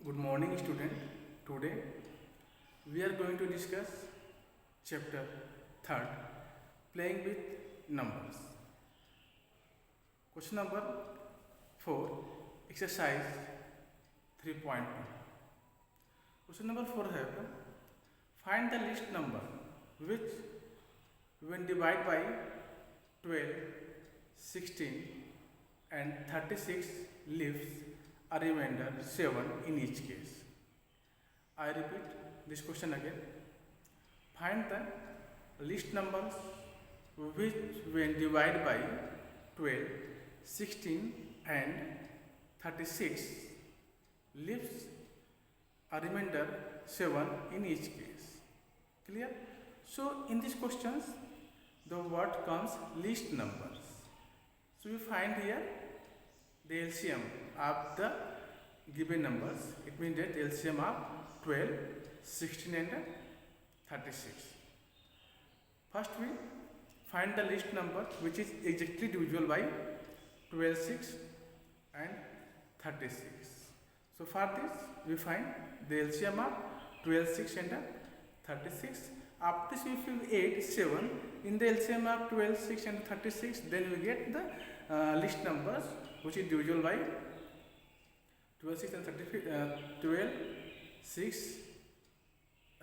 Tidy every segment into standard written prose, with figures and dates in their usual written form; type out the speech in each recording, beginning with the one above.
Good morning student. Today we are going to discuss chapter 3rd, playing with numbers. Question number 4, exercise 3.2. Question number 4 है, find the least number which when divided by 12, 16 and 36 leaves a remainder 7 in each case. I repeat this question again. Find the least numbers which when divided by 12, 16 and 36 leaves a remainder 7 in each case. Clear? So in these questions the word comes least numbers. So we find here the LCM of the given numbers. It means that LCM of 12, 16 and 36. First we find the least number which is exactly divisible by 12, 6 and 36. So for this we find the LCM of 12, 6 and 36. After this if we add 7 in the LCM of 12, 6 and 36, then we get the least numbers which is divisible by 12, 6 and 12, 6,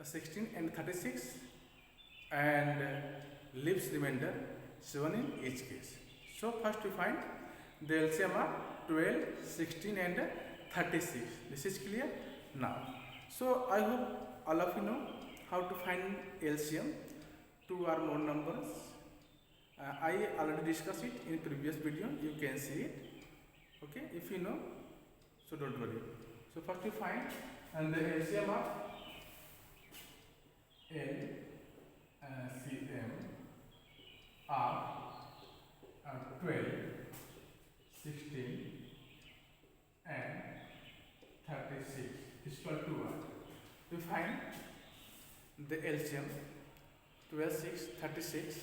16 and 36 and leaves remainder 7 in each case. So first we find the LCM of 12, 16 and 36. This is clear now. So I hope all of you know how to find LCM. 2 or more numbers. I already discussed it in previous video. You can see it. Okay, if you know, so don't worry. So first you find and the LCM of LCM of 12, 16 and 36 is equal to what? We find the LCM 12, 6, 36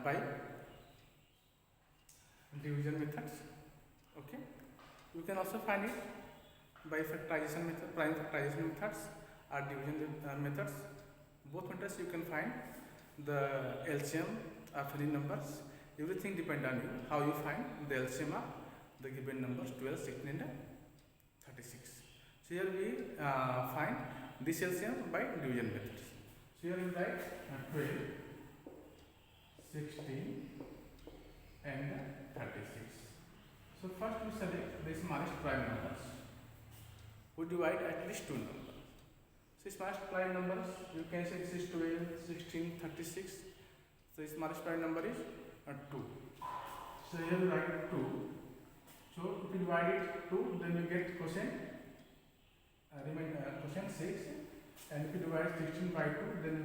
by division methods. Okay, you can also find it by factorization method, prime factorization methods or division methods. Both methods you can find the LCM of any numbers. Everything depends on you how you find the LCM of the given numbers 12, 16 and 36. So here we find this LCM by division methods. So here we write 12, 16 and 36. So first we select the smallest prime numbers. We divide at least 2 numbers. So smallest prime numbers, you can say this is 12, 16, 36. So smallest prime number is 2. So here we write 2. So if you divide it 2, then you get quotient, quotient 6. And if you divide 16 by 2, then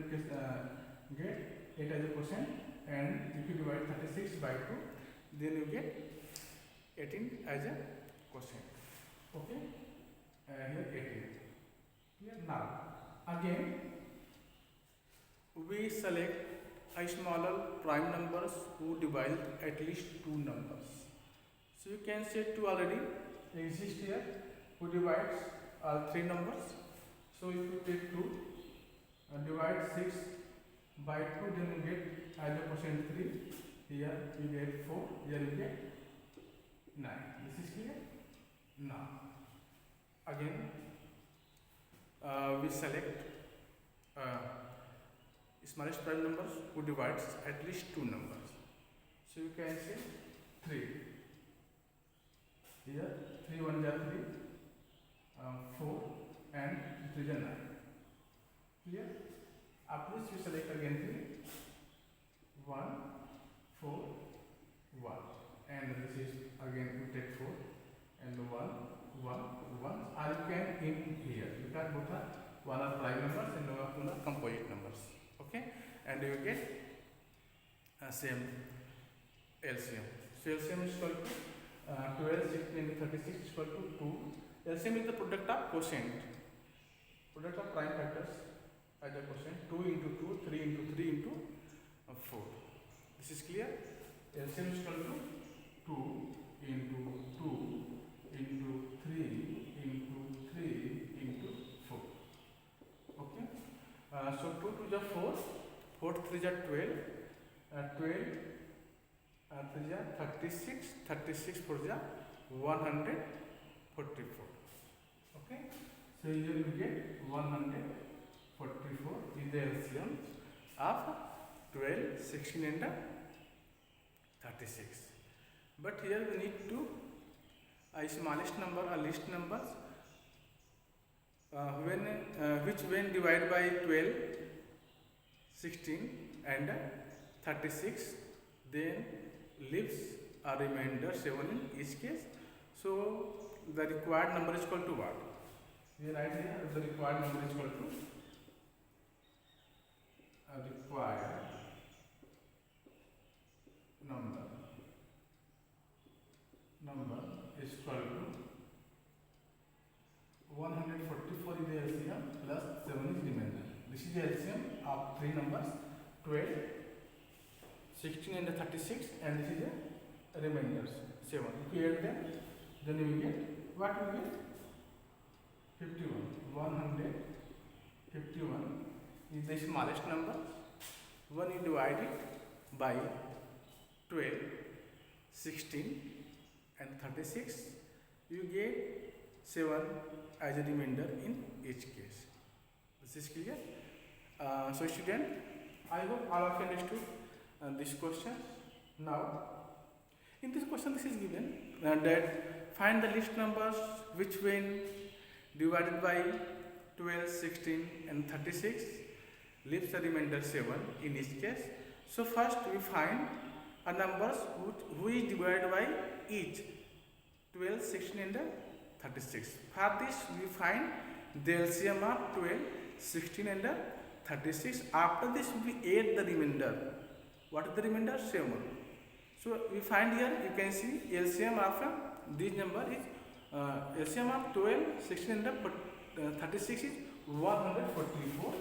you get 8 as a quotient. And if you divide 36 by 2, then you get 18 as a quotient. Okay? Here 18. Here now, again, we select a smaller prime numbers who divide at least 2 numbers. So you can say 2 already exist here, who divides all 3 numbers. So if you take 2 and divide 6 by 2, then you get as a quotient 3. Here you get 4. Here you get 9. This is clear? Now, again, we select smallest prime numbers who divides at least 2 numbers. So you can say 3. Here 3 1 are 3, 4 and 3 are 9. Clear? After this we select again 3, 1, 4, 1, and this is again we take 4 and 1, 1, 1. Or you can in here because both are 1 are prime numbers and 1 are composite numbers. Okay, and you get same LCM. So LCM is equal to 12, 16 and 36 is equal to 2. LCM is the product of quotient, product of prime factors as a quotient. 2 into 2, 3 into 3 into 4. This is clear? LCM is equal to 2 into 2 into 3 into 3 जा 12, 12 3 जा 36, 36 4 जा 144. Okay, so here we get 144 is the LCM of 12, 16 and 36. But here we need to smallest number or least numbers when divided by 12, 16 and 36, then leaves a remainder 7 in each case. So the required number is equal to what? We write here the required number is equal to required number is equal to 144 is the LCM plus 7 is remainder. This is the LCM of three numbers 12, 16 and 36, and this is the remainders 7. If we add them, then we get what we get? 51. 151 is the smallest number. When you divide it by 12, 16 and 36, you get 7 as a remainder in each case. This is clear? So student, I hope all of you understood this question. Now, in this question this is given that find the least numbers which when divided by 12, 16 and 36 leaves the remainder 7 in each case. So first we find a numbers which is divided by each 12, 16 and 36. For this we find the LCM of 12, 16 and 36. After this we add the remainder. What is the remainder? 7. So we find here, you can see LCM of this number is LCM of 12, 16 and 36 is 144.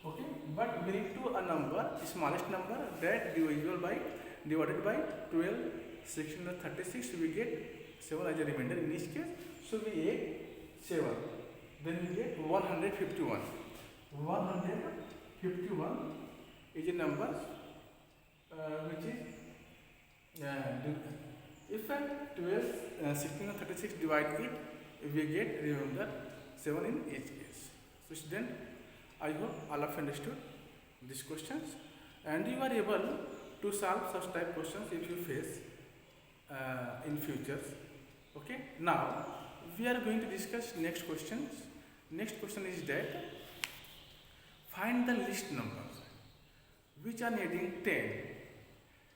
Okay, but we need to a number, smallest number, that divided by 12, 16 and 36, we get 7 as a remainder in each case. So we add 7, then we get 151. 151 is a number which is if 12, 16 and 36 divide it, we get remainder 7 in each case. So student, I hope all of you understood these questions and you are able to solve such type questions if you face in future. Okay, now we are going to discuss next questions. Next question is that find the least numbers which on adding 10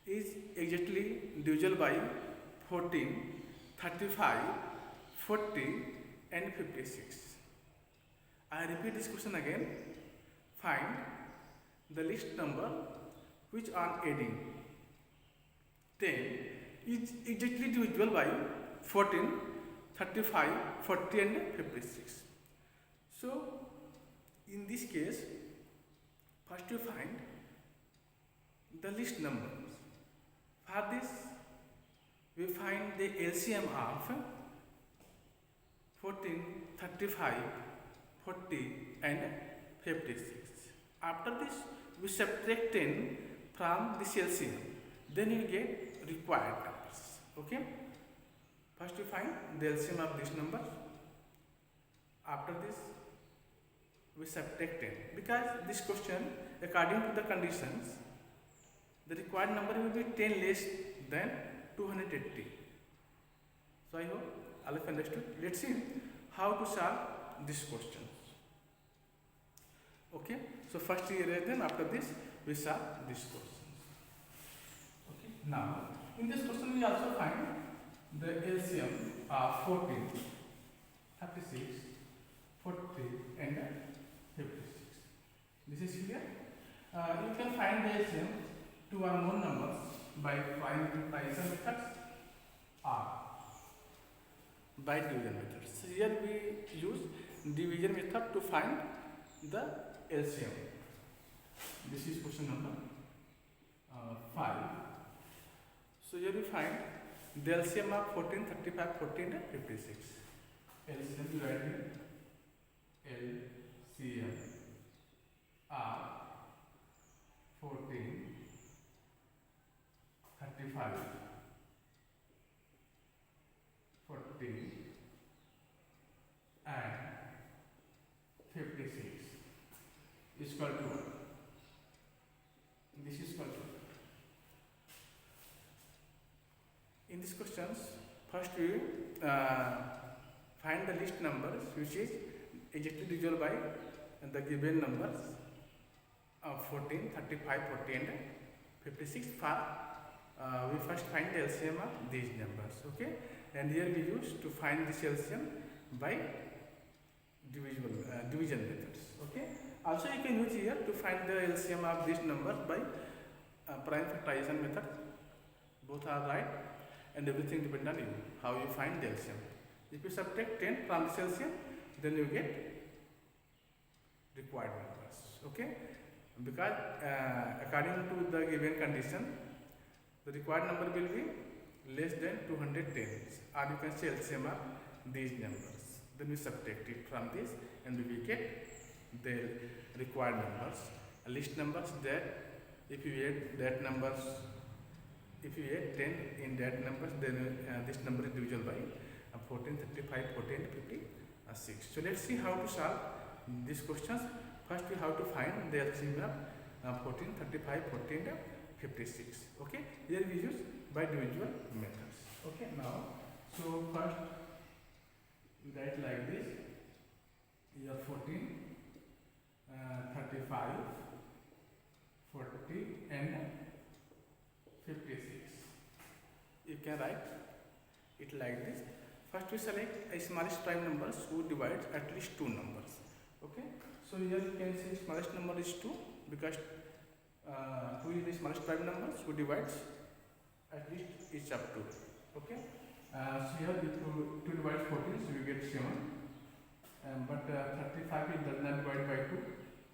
is exactly divisible by 14, 35, 40 and 56. I repeat this question again. Find the least number which on adding 10 is exactly divisible by 14, 35, 40 and 56. So in this case, first you find the least numbers. For this, we find the LCM of 14, 35, 40 and 56. After this, we subtract 10 from this LCM. Then you get required numbers. Okay? First you find the LCM of this number. After this, we subtract 10. Because this question, according to the conditions, the required number will be 10 less than 280. So I hope all of you understood. Let's see how to solve this question. Okay, so first we erase them, after this we solve this question. Okay, now in this question we also find the LCM of 14, 36, 40 and 56. This is clear. You can find the LCM to unknown numbers by multiplication methods or by division methods. So here we use division method to find the LCM. This is question number 5. So here we find the LCM of 14, 35, 40 and 56. LCM we write here LCM of 14, 35, 40 and 56 is equal to what? This is equal to. In these questions, first we find the list numbers which is exactly divisible by the given numbers of 14, 35, 40 and 56. We first find the LCM of these numbers, okay? And here we use to find this LCM by division methods, okay? Also you can use here to find the LCM of these numbers by prime factorization method. Both are right and everything depends on you, how you find the LCM. If you subtract 10 from this LCM, then you get required numbers, okay? Because according to the given condition, the required number will be less than 210, or you can say LCM of these numbers. Then we subtract it from this and we get the required numbers, list numbers that if you add that numbers, if you add 10 in that numbers, then this number is divisible by 14, 35, 40 and 56. So let's see how to solve these questions. First we have to find the LCM of 14, 35, 40 and 56. Okay, here we use by divisible methods. Okay, now so first we write like this: here 14, 35, 40 and 56. You can write it like this. First we select a smallest prime numbers who divides at least two numbers. Okay, so here you can see smallest number is 2 because 2 is the smallest prime numbers who divides at least each of 2. Okay, so here if 2 divides 14, so you get 7. But 35 is does not divide by 2.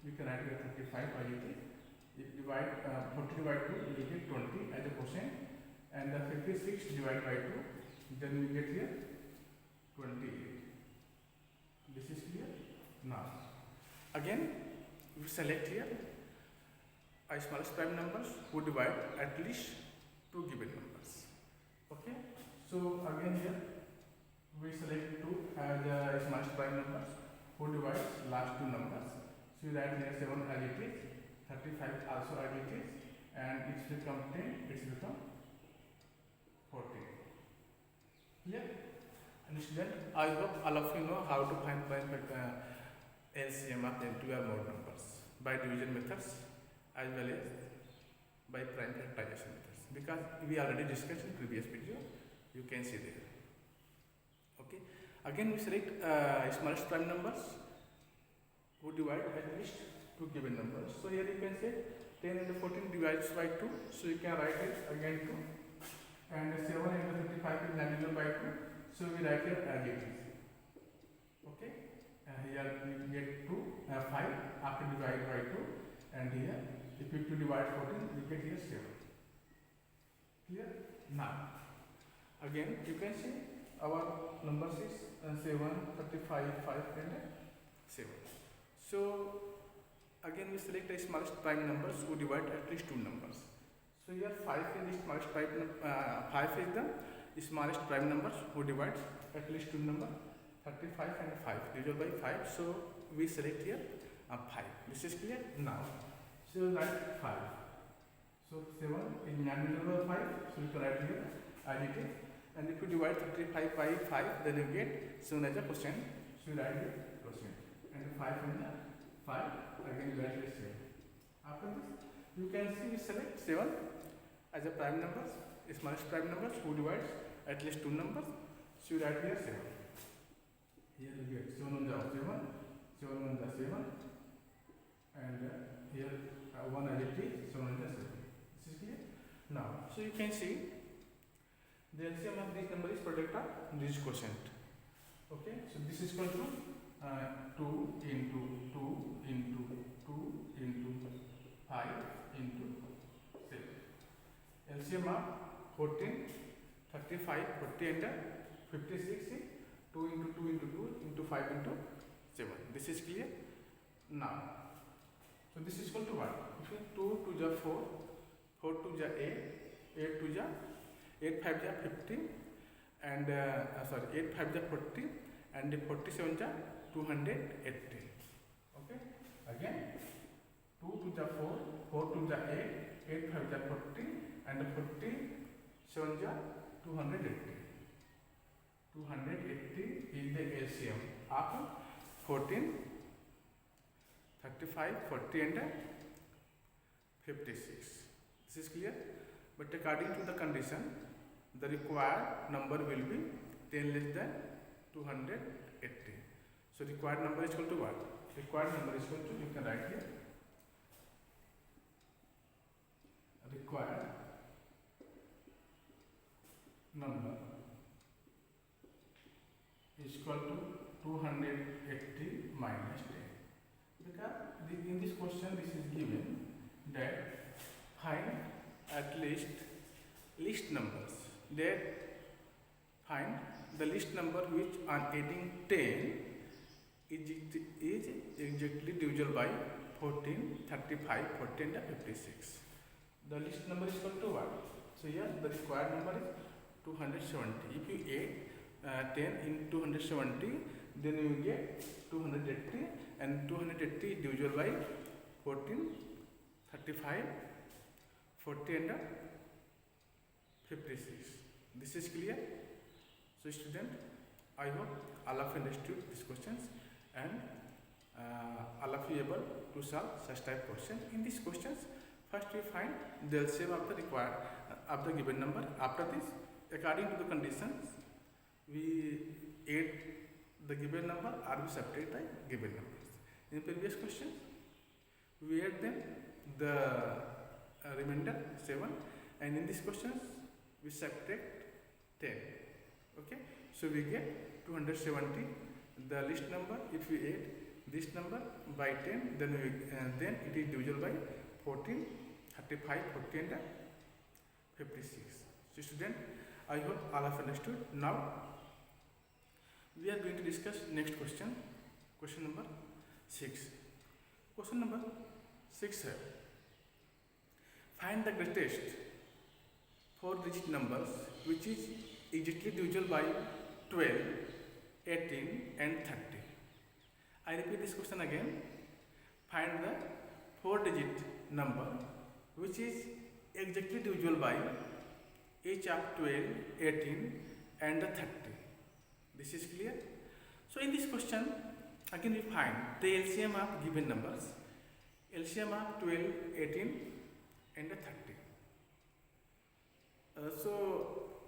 You can write here 35 by it. If divide 40 divide 2, you will get 20 as a quotient, and 56 divided by 2, then we get here 28. This is clear. Now again we select here a smallest prime numbers who divide at least two given numbers. Okay, so again here we select 2 as a smallest prime numbers who divides last two numbers. So we write here 7 as it is, 35 also as it is, and it's become 10, it's become 14. Clear? And student, I hope all of you know how to find LCM of the two or more numbers by division methods as well as by prime factorization methods, because we already discussed in previous video. You can see there. Okay. Again we select smallest prime numbers who divide at least two given numbers. So here you can say 10 and 14 divides by 2. So you can write it again 2. And 7 and 35 is divisible by 2. So we write here as it is. Okay. Here we get 5 after divide by 2. And here if you divide 14, you get here 7. Clear? Now again you can see our numbers is 7, 35, 5 and 7. So again we select the smallest prime numbers who divide at least two numbers. So here 5 is the smallest prime 5 is the smallest prime numbers who divides at least two numbers, 35 and 5 divided by 5. So we select here 5. This is clear. Now so write 5. So 7 is not divisible by 5, so we can write here as it is. And if you divide 35 by 5, then you get 7 as a quotient. So you write here quotient. And 5 in the 5, again you write here 7. After this, you can see we select 7 as a prime numbers, smallest prime numbers who divides at least two numbers. So you write here 7. Here you get 7 on the 7, 7 on the 7, and here 1 as it is, 7 on the 7. This is clear. Now, so you can see the LCM of this number is product of this quotient. Okay, so this is equal to 2 into 2 into 2 into 5 into 7. LCM of 14, 35, 40 and 56 is 2 into 2 into 2 into 5 into 7. This is clear. Now, So this is equal to what? If you 2 to the 4, 4 to the 8 to the 8 5 the 50, and 8 5 the 40, and the 47 the 280. Okay. Again, 2 to the 4, 4 to the 8, 8 5 the 40, and the 47 the 280. 280 is the LCM of 14, 35, 40 and 56. This is clear. But according to the condition, the required number will be 10 less than 280. So required number is equal to what? Required number is equal to, you can write here, required number is equal to 280 minus 10. Because in this question this is given that find at least numbers, that find the least number which on adding 10 is exactly divisible by 14, 35, 40 and 56. The least number is equal to what? So here the required number is 270. If you add 10 in 270, then you get 280, and 280 is divisible by 14, 35, 40 and 56. This is clear? So student, I hope all of you understood these questions, and all of you able to solve such type questions. In these questions, first we find the LCM of the required of the given number. After this, according to the conditions, we add the given number or we subtract the given numbers. In previous questions, we add them the remainder 7, and in these questions we subtract 10. Okay, so we get 270, the least number. If we add this number by 10, then it is divisible by 14, 35, 40 and 56. So student, I hope all of you understood. Now we are going to discuss next question, question number 6. Question number 6 है, find the greatest 4-digit numbers which is exactly divisible by 12, 18 and 30. I repeat this question again. Find the 4-digit number which is exactly divisible by each of 12, 18 and 30. This is clear? So in this question, again we find the LCM of given numbers, LCM of 12, 18 and 30. So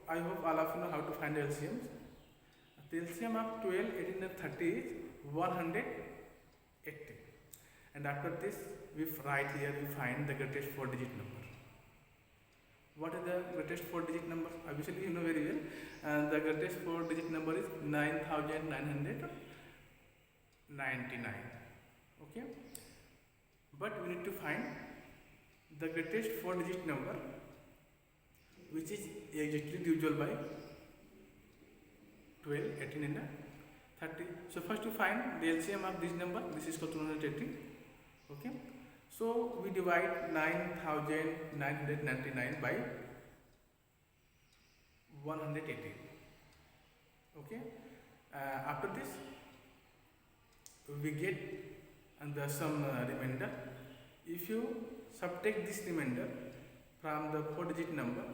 I hope all of you know how to find the LCMs. The LCM of 12, 18 and 30 is 180. And after this, we write here, we find the greatest 4-digit number. What is the greatest 4-digit number? Obviously you know very well. The greatest 4-digit number is 9999. Okay. But we need to find the greatest 4-digit number which is exactly divisible by 12, 18 and 30. So first we find the LCM of this number. This is called 280. Okay. So we divide 9999 by 180. Okay. After this, we get some remainder. If you subtract this remainder from the 4-digit number,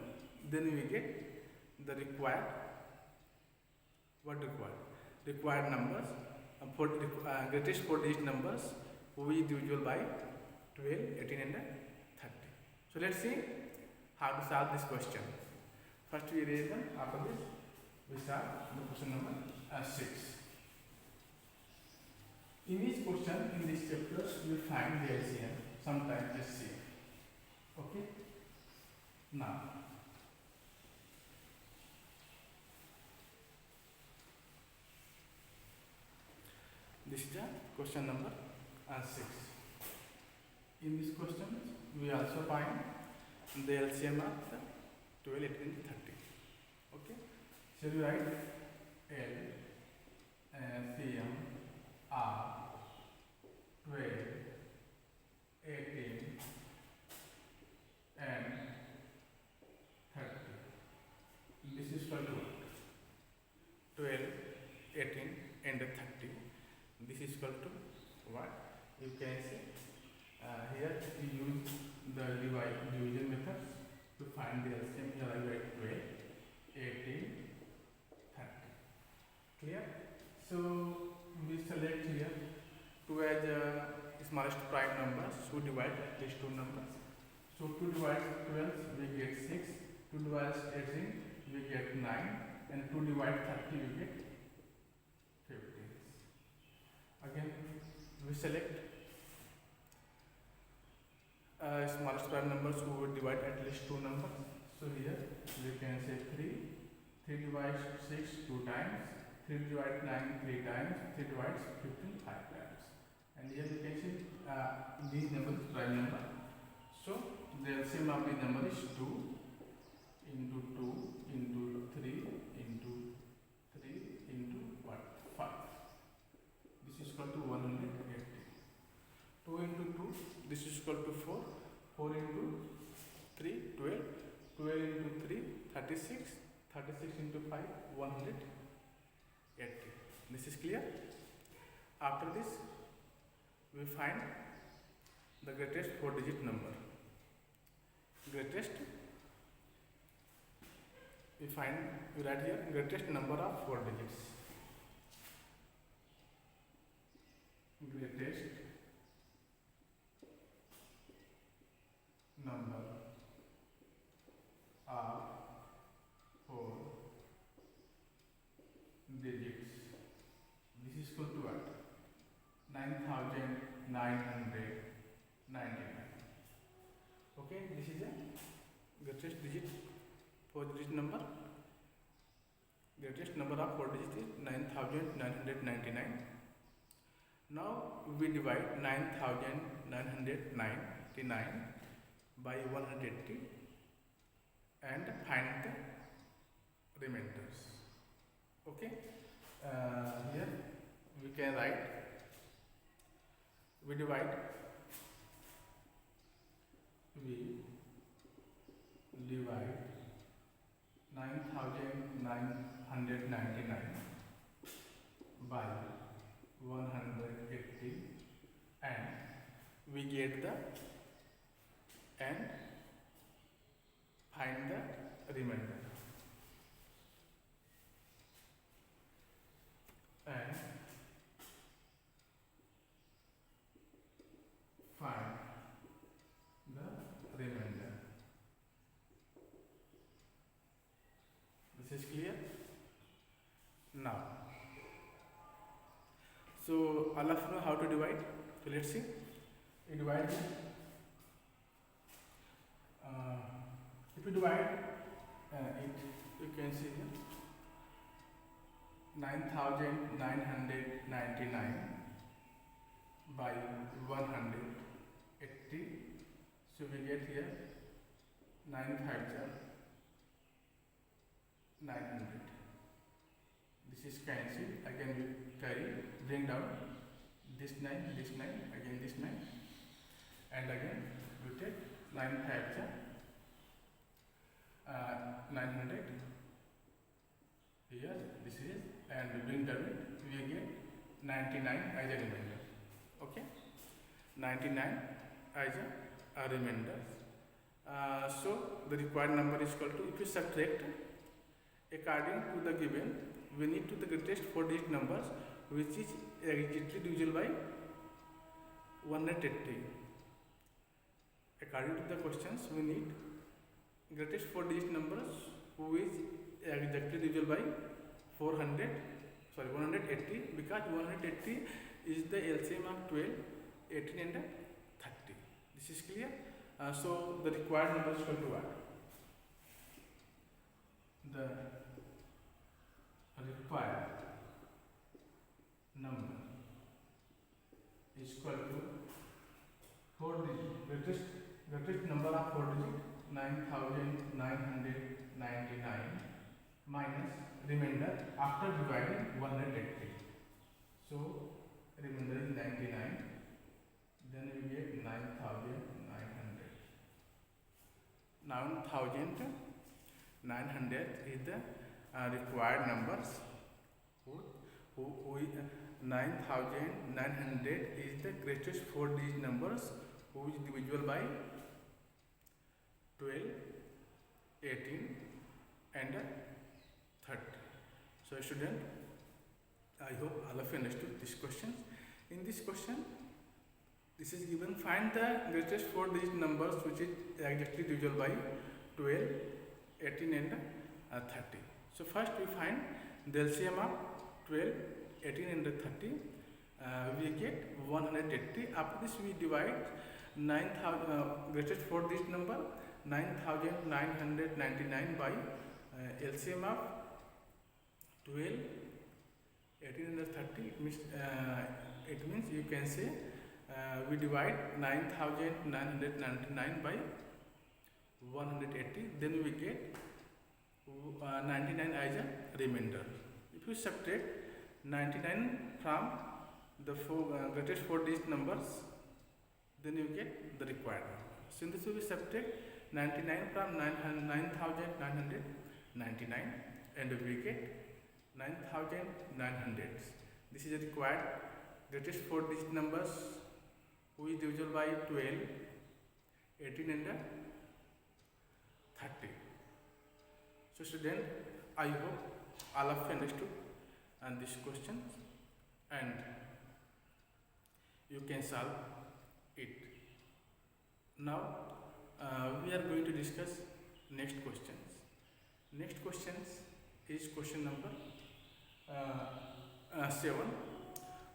then we get the required numbers, greatest 4-digit numbers which is divisible by 12, 18 and 30. So let's see how to solve this question. First we erase them. After this, we solve the question number 6. In each question in this chapter, we find the LCM. Sometimes just see. Okay. Now, this is the question number 6. In this question, we also find the LCM of 12, 18, 30. Okay. So we write LCM of 12, 18, 18 and 30. This is equal to what? You can say here we use the division method to find the LCM. Here I write 12, 18, 30. Clear? So we select here 2 as smallest prime number, so divide at least 2 numbers. So 2 divides 12, we get 6, 2 divides 18, we get 9, and 2 divides 30, we get 15. Again, we select smallest prime numbers who would divide at least 2 numbers. So here we can say 3, 3 divides 6 2 times, 3 divides 9 3 times, 3 divides 15 5 times. And here we can see these numbers prime number. So the LCM of the number is 2 into 2 into 3 into 3 into what? 5. This is equal to 180. 2 into 2, this is equal to 4. 4 into 3, 12. 12 into 3, 36. 36 into 5, 180. This is clear? After this, we find the greatest 4-digit number. Greatest, we write here greatest number of 4 digits. Greatest number of 4 digits. This is equal to what? 9,999. Okay, this is a greatest digit 4-digit number. Greatest number of 4 digits is 9,999. Now we divide 9,999 by 180 and find the remainders. Okay, here we can write, we divide 9,999 by 180 and we get the and find the remainder. And find the remainder. This is clear? Now, so all of you know how to divide. So let's see. We divide. If you divide it, you can see here 9,999 by 180. So we get here 9 5s are 900. This is cancelled. Again we carry, bring down this 9, again this 9, and again we take 9 5s are 900. Here this is, and we bring down it, we get 99 as a remainder. Okay, 99 as a remainder. So the required number is equal to, if you subtract according to the given, we need to the greatest 4-digit numbers which is exactly divisible by 180. According to the questions, we need greatest 4-digit numbers who is exactly divisible by 180, because 180 is the LCM of 12, 18 and 30. This is clear? So the required number is equal to what? The required number is equal to 4 digit, greatest number of 4 digit 9,999 minus remainder after dividing 180. So remainder is 99, then we get 9,900. 9,900 is the required numbers who 9900 is the greatest 4-digit numbers who is divisible by 12, 18 and 30. So student, I hope all of you understood this question. In this question, this is given, find the greatest 4-digit numbers which is exactly divisible by 12, 18 and 30. So first we find the LCM of 12, 18 and 30. We get 180. After this we divide 9,000 greatest 4-digit number 9,999 by LCM of 12, 18 and 30. It means you can say we divide 9,999 by 180. Then we get 99 as a remainder. If you subtract 99 from the greatest 4-digit numbers, then you get the required number. So in this way we subtract 99 from 9,999 and we get 9,900. This is a required greatest 4-digit numbers who is divisible by 12, 18 and 30. So student, I hope all of you understood and this question and you can solve it. Now we are going to discuss next questions. Next questions is question number 7.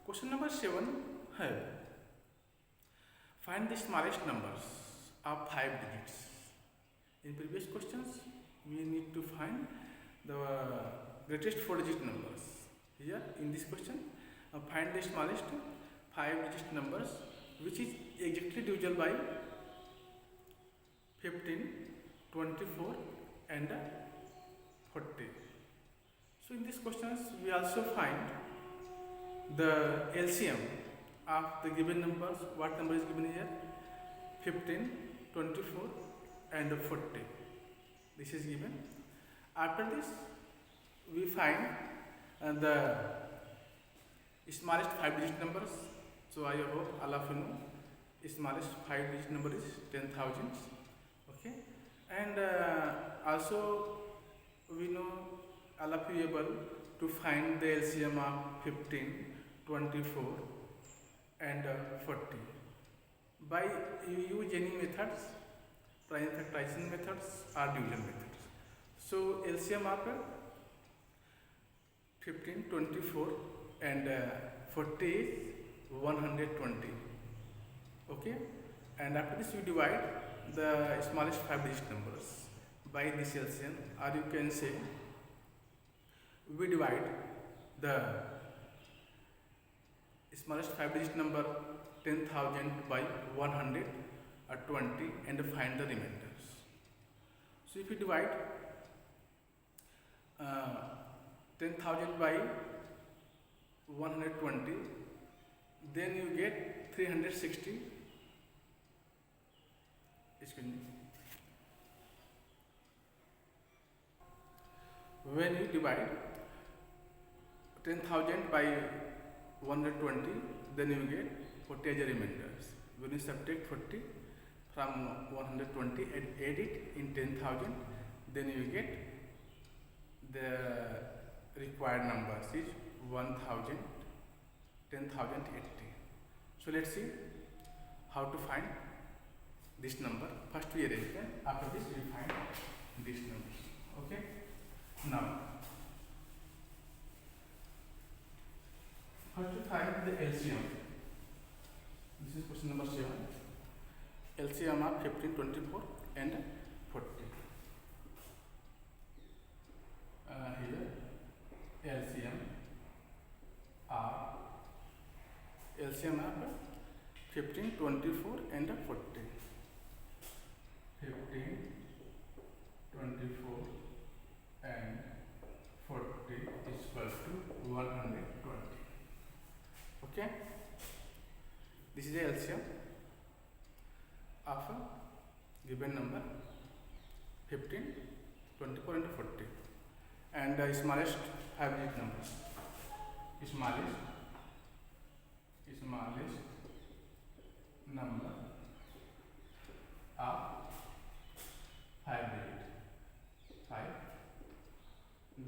Question number 7 है, find the smallest numbers of 5 digits. In previous questions we need to find the greatest 4-digit numbers. Here in this question, find the smallest 5-digit numbers which is exactly divisible by 15, 24 and 40. So in these questions we also find the LCM of the given numbers. What number is given here? 15, 24 and 40. This is given. After this we find the smallest 5-digit numbers. So I hope all of you know smallest 5-digit number is 10,000. Okay, and also we know all of you able to find the LCM of 15, 24 and 40 by use any methods, prime factorization methods or division methods. So LCM of 15, 24 and 40 is 120. Okay, and after this we divide the smallest 5-digit numbers by this LCM, or you can say we divide the smallest 5-digit number 10,000 by 120 and find the remainders. So if you divide 10,000 by 120, then you get 360. Excuse me. When you divide 10,000 by 120, then you get 40 as a remainders. When you subtract 40 from 120 and add it in 10,000, then you get the required numbers is 1080. So let's see how to find this number. First we arrange them, after this we find this number. Okay, now first to find the LCM. This is question number 7. LCM of 15, 24 and 40. Here LCM of 15, 24 and 40. 15, 24 and 40 is equal to 120. Okay, this is the LCM of a given number 15, 24 and 40 and the smallest 5-digit numbers. smallest number of 5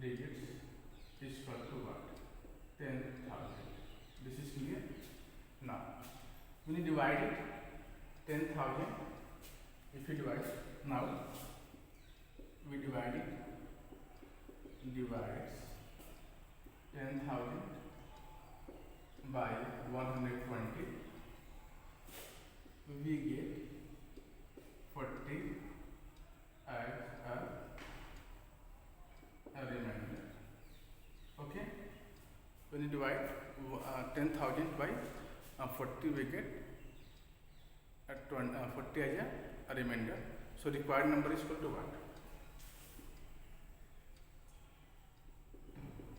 digits is equal to what? 10,000. This is clear. Now when you divide it, 10,000, if you divide now, we divide it, divides 10,000 by 120, we get 40 as a remainder. Okay, when you divide 10,000 by 40, we get 40 as a remainder. So required number is equal to what?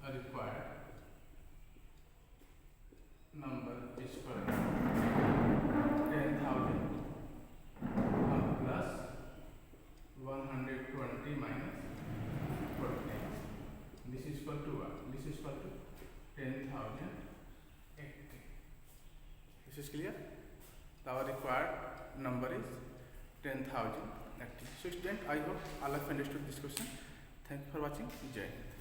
A required number is equal to 10,000 plus 120 minus 40. This is equal to what? This is equal to 10,080. This is clear? Our required number is 10,080. So student, I hope all of you understood this question. Thank you for watching. Jai Hind.